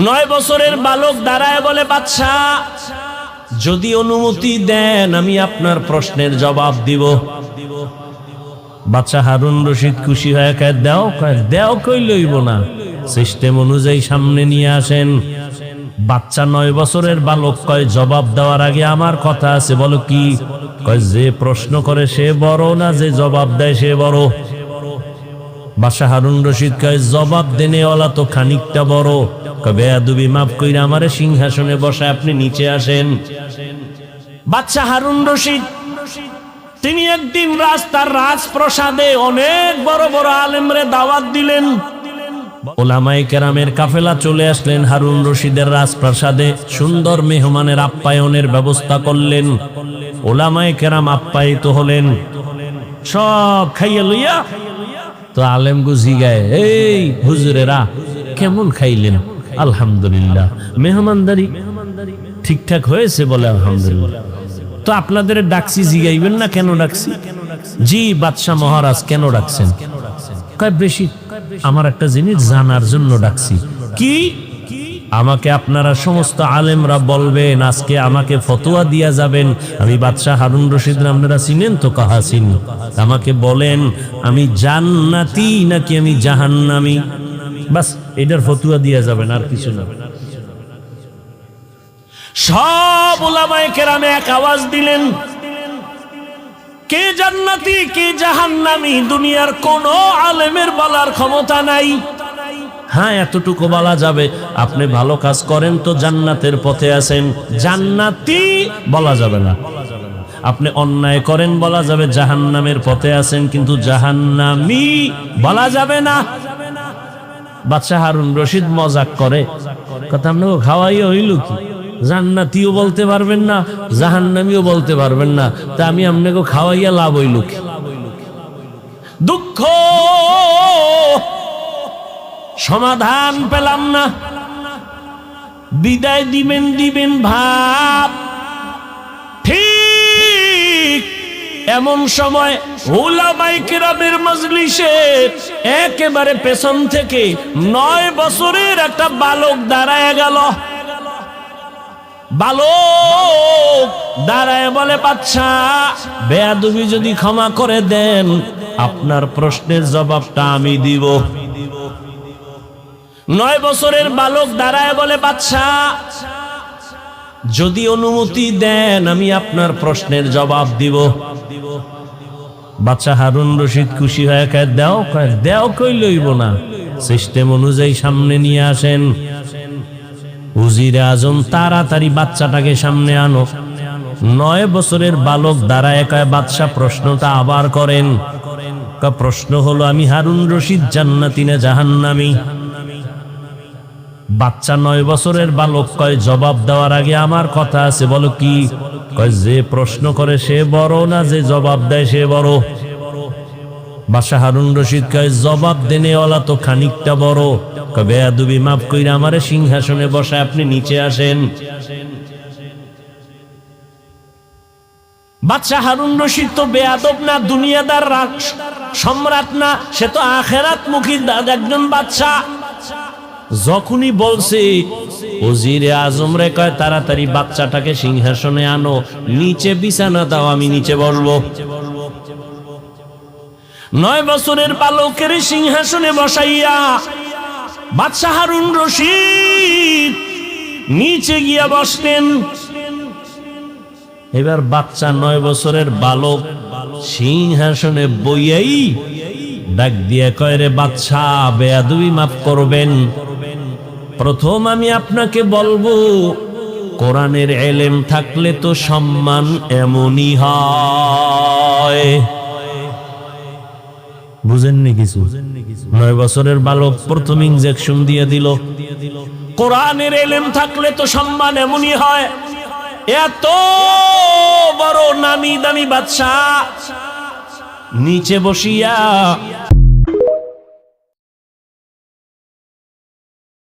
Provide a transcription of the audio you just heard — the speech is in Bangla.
9 বছরের বালক দাঁড়ায় বলে, বাদশা যদি অনুমতি দেন আমি আপনার প্রশ্নের জবাব দিব। বাদশা হারুন রশিদ খুশি হয়ে কয়, দেও কই লইব না, সিস্টেম অনুযায়ী সামনে নিয়ে আসেন। বাচ্চা 9 বছরের বালক কয়, জবাব দেওয়ার আগে আমার কথা আছে। বলো কি? কয়, যে প্রশ্ন করে সে বড় না যে জবাব দেয় সে বড়? বাদশা হারুন রশিদ কয়, জবাব দেনেওয়ালা তো খানিকটা বড়। কয়, বেয়াদবি মাফ কইরা আমারে সিংহাসনে বসায় আপনি নিচে আসেন। বাদশা হারুন রশিদ তিনি একদিন রাস্তার রাজপ্রাসাদে অনেক বড় বড় আলেমরে দাওয়াত দিলেন। ওলামায়ে কেরামের কাফেলা চলে আসলেন হারুন রশিদের রাজপ্রাসাদে। সুন্দর মেহমানের আপ্যায়নের ব্যবস্থা করলেন। ওলামায়ে কেরাম আপ্যায়িত হলেন, সব খাইয়া লইয়া তো আলেম গুজি গায়ে, এই হুজুরেরা কেমন খাইলেন? আলহামদুলিল্লাহ। মেহমানদারি ঠিকঠাক হয়েছে? বলে আলহামদুলিল্লাহ। তো আপনাদের ডাকছি, জিগাইবেন না কেন ডাকছি? জি বাদশা মহারাজ, কেন ডাকছেন? কয়, বেশি আমার একটা জিনিস জানার জন্য ডাকছি। কি? আমাকে আপনারা সমস্ত আলেমরা বলবেন, আজকে আমাকে ফতোয়া দিয়া যাবেন। আমি বাদশা হারুন রশিদ, আপনারা চিনেন তো? কাহা চিনি। আমাকে বলেন আমি জান্নাতি নাকি আমি জাহান্নামী, বাস এটার ফতোয়া দিয়া যাবেন, আর কিছু না। সব উলামায়ে কেরামে এক আওয়াজ দিলেন, কে জান্নাতি কে জাহান্নামী দুনিয়ার কোন আলেমের বলার ক্ষমতা নাই। হ্যাঁ, এতটুকু বলা যাবে, আপনি ভালো কাজ করেন তো জান্নাতের পথে আছেন, জান্নাতি বলা যাবে না। আপনি অন্যায় করেন বলা যাবে জাহান্নামের পথে আছেন, কিন্তু জাহান্নামী বলা যাবে না। বাদশা হারুন রশিদ মজাক করে, কথা আপনাকে খাওয়াই হইল কি? জান্নাতিও বলতে পারবেন না, জাহান্নামীও বলতে পারবেন না, তা আমি আপনাকে খাওয়াইয়া লাভ হইল কি? দুঃখ, সমাধান পেলাম না। বিদায় দিবেন ভাব। ঠিক এমন সময় উলামায়ে কেরামের মজলিসে একেবারে পেছন থেকে 9 বছরের একটা বালক দাঁড়ায় গেল। বালক দাঁড়ায় বলে, বাদশা বেয়াদবি যদি ক্ষমা করে দেন আপনার প্রশ্নের জবাবটা আমি দিব। 9 বছরের বালক দাঁড়ায় বলে, বাদশা যদি অনুমতি দেন আমি আপনার প্রশ্নের জবাব দিব। বাদশা হারুন রশিদ খুশি হয়ে কয়, দেও কই লইব না, সিস্টেম অনুযায়ী সামনে নিয়ে আসেন। উজিরে আজম তাড়াতাড়ি বাচ্চাটাকে সামনে আনো। 9 বছরের বালক দাঁড়ায় কয়, বাদশা প্রশ্নটা আবার করেন। প্রশ্ন হলো, আমি হারুন রশিদ জান্নাতি না জাহান্নামী? বাচ্চা 9 বছরের বালক কয়, জবাব দেওয়ার আগে আমার কথা আছে। বলো কি? কয়, যে প্রশ্ন করে সে বড় না যে জবাব দেয় সে বড়? বাদশা হারুন রশিদ কয়, জবাব দেনেওয়ালা তো খানিকটা বড়। কয়, বেয়াদবি মাফ কইরা আমারে সিংহাসনে বসায় আপনি নিচে আসেন। বাদশা হারুন রশিদ তো বেয়াদব না, দুনিয়াদার সম্রাট না, সে তো আখেরাত মুখী একজন বাদশা। যখনই বলছে ওজিরে আজম রে, কয় তাড়াতাড়ি বাচ্চাটাকে সিংহাসনে আনো, নিচে বিছানা দাও, আমি নিচে বসবো। 9 বছরের বালকের সিংহাসনে বসাইয়া বাদশা হারুন রশিদ নিচে গিয়া বসলেন। এবার বাচ্চা 9 বছরের বালক সিংহাসনে বইয়াই ডাক দিয়ে কয়, রে বাদশা বেয়াদবি মাফ করবেন। প্রথম আমি আপনাকে বলবো, কোরআনের ইলম থাকলে তো সম্মান এমনই হয়। বুঝেননি কিছু? 9 বছরের বালক প্রথম ইনজেকশন দিয়ে দিল। কোরআনের ইলম থাকলে তো সম্মান এমনই হয়। এত বড় নামি দামি বাদশা নিচে বসিয়া